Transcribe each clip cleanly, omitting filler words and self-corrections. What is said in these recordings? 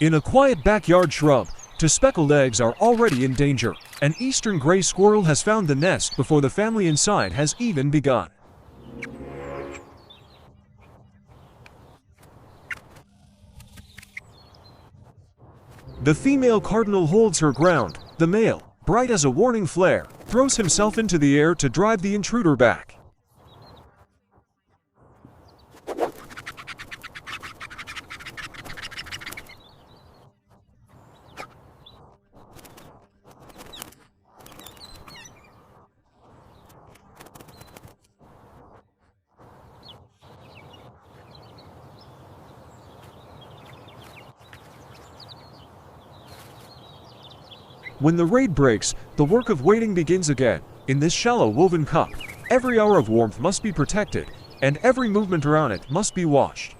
In a quiet backyard shrub, two speckled eggs are already in danger. An eastern gray squirrel has found the nest before the family inside has even begun. The female cardinal holds her ground. The male, bright as a warning flare, throws himself into the air to drive the intruder back. When the raid breaks, the work of waiting begins again. In this shallow woven cup, every hour of warmth must be protected, and every movement around it must be watched.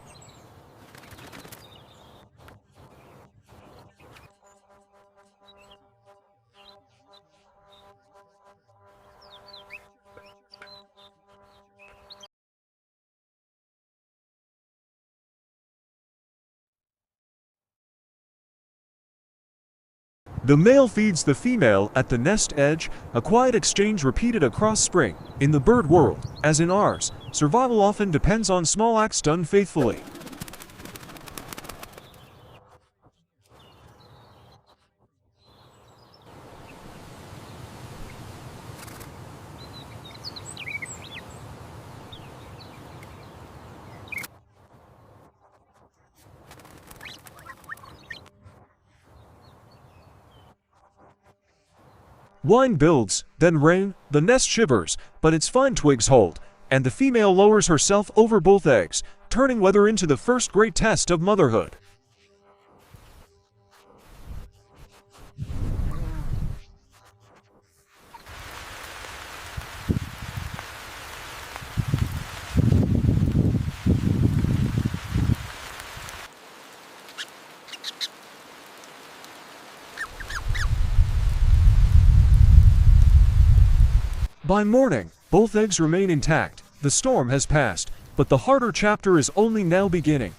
The male feeds the female at the nest edge, a quiet exchange repeated across spring. In the bird world, as in ours, survival often depends on small acts done faithfully. Wine builds, then rain, the nest shivers, but its fine twigs hold, and the female lowers herself over both eggs, turning weather into the first great test of motherhood. By morning, both eggs remain intact. The storm has passed, but the harder chapter is only now beginning.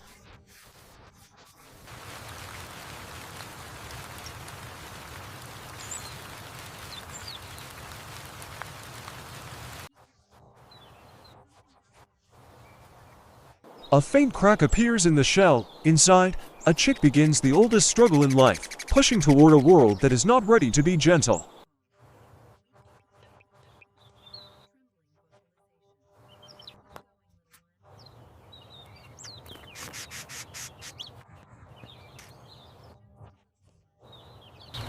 A faint crack appears in the shell. Inside, a chick begins the oldest struggle in life, pushing toward a world that is not ready to be gentle.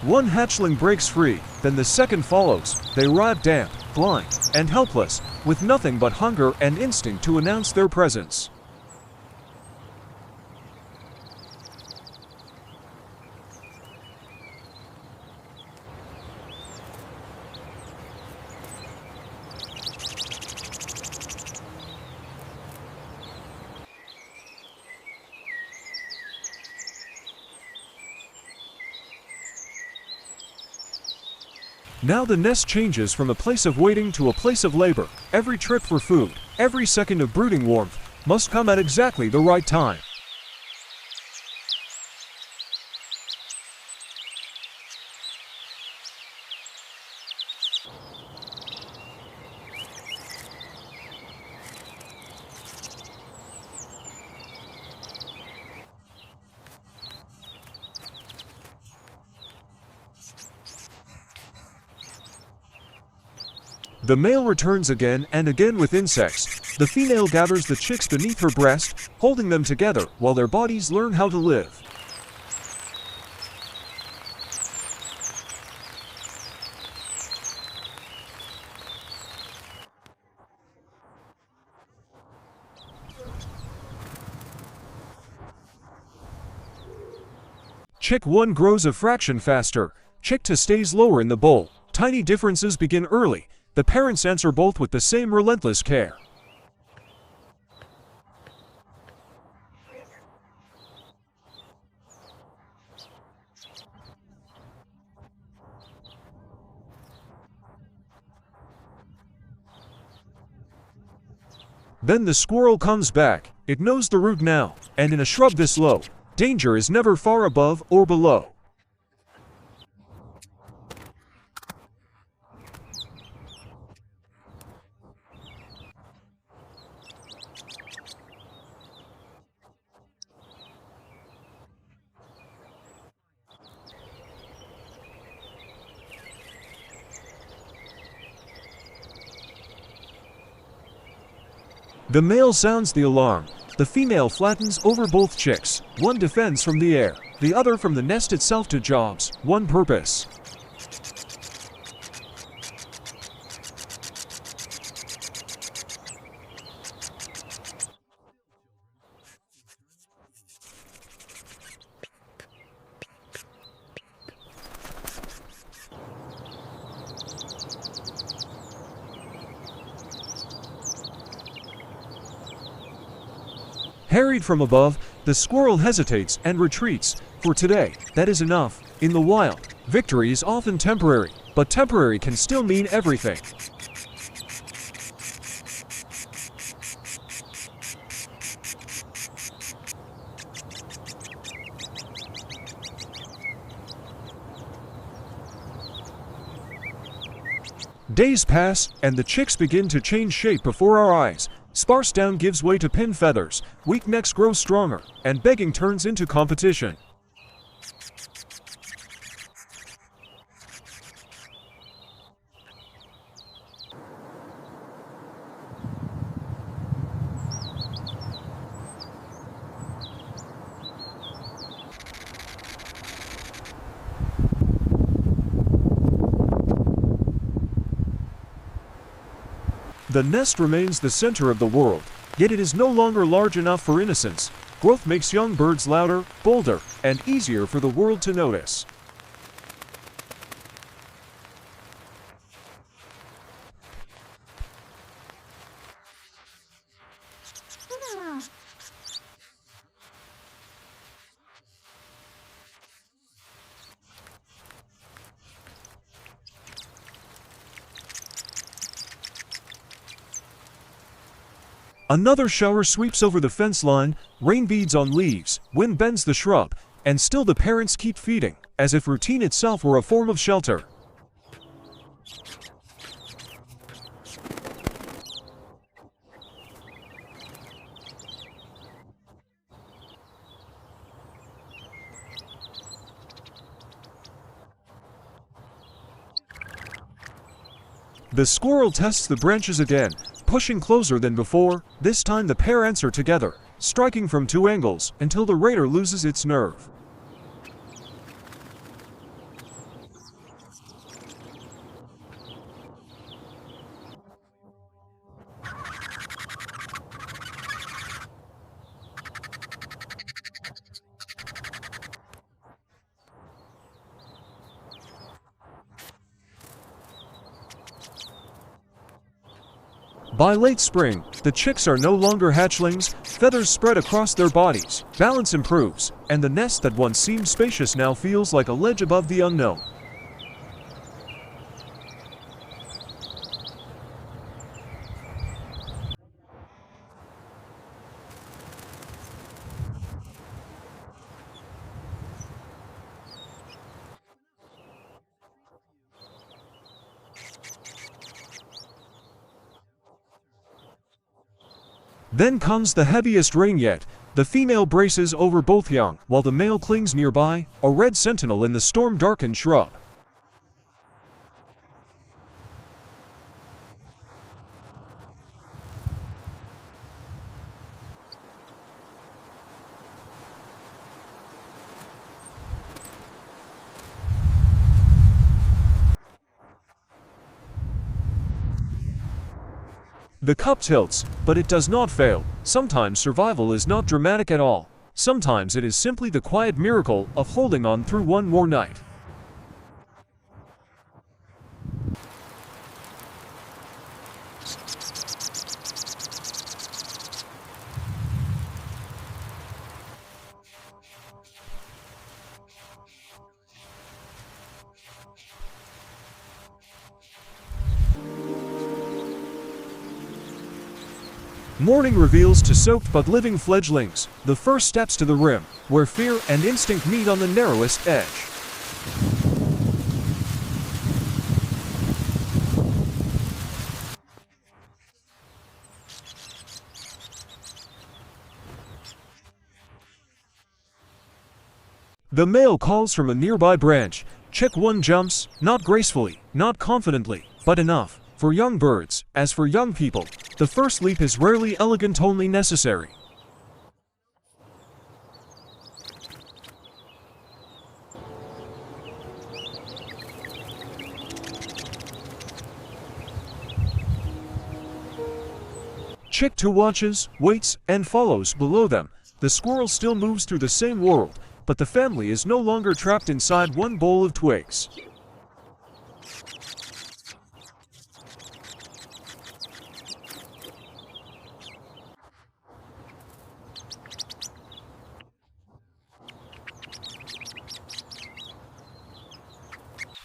One hatchling breaks free, then the second follows. They arrive damp, blind, and helpless, with nothing but hunger and instinct to announce their presence. Now the nest changes from a place of waiting to a place of labor. Every trip for food, every second of brooding warmth, must come at exactly the right time. The male returns again and again with insects. The female gathers the chicks beneath her breast, holding them together while their bodies learn how to live. Chick 1 grows a fraction faster. Chick 2 stays lower in the bowl. Tiny differences begin early. The parents answer both with the same relentless care. Then the squirrel comes back. It knows the route now, and in a shrub this low, Danger is never far above or below. The male sounds the alarm. The female flattens over both chicks. One defends from the air, the other from the nest itself to jobs. One purpose. Harried from above, the squirrel hesitates and retreats. For today, that is enough. In the wild, victory is often temporary, but temporary can still mean everything. Days pass, and the chicks begin to change shape before our eyes. Sparse down gives way to pin feathers, weak necks grow stronger, and begging turns into competition. The nest remains the center of the world, yet it is no longer large enough for innocence. Growth makes young birds louder, bolder, and easier for the world to notice. Another shower sweeps over the fence line, rain beads on leaves, wind bends the shrub, and still the parents keep feeding, as if routine itself were a form of shelter. The squirrel tests the branches again, pushing closer than before. This time the pair answer together, striking from two angles until the raider loses its nerve. By late spring, the chicks are no longer hatchlings, feathers spread across their bodies, balance improves, and the nest that once seemed spacious now feels like a ledge above the unknown. Then comes the heaviest rain yet. The female braces over both young, while the male clings nearby, a red sentinel in the storm-darkened shrub. The cup tilts, but it does not fail. Sometimes survival is not dramatic at all. Sometimes it is simply the quiet miracle of holding on through one more night. Morning reveals to soaked but living fledglings the first steps to the rim, where fear and instinct meet on the narrowest edge. The male calls from a nearby branch. Chick 1 jumps, not gracefully, not confidently, but enough. For young birds, as for young people, the first leap is rarely elegant, only necessary. Chick 2 watches, waits, and follows below them. The squirrel still moves through the same world, but the family is no longer trapped inside one bowl of twigs.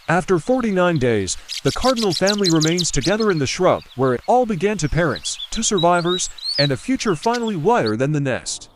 After 49 days, the Cardinal family remains together in the shrub, where it all began, to parents, to survivors, and a future finally wider than the nest.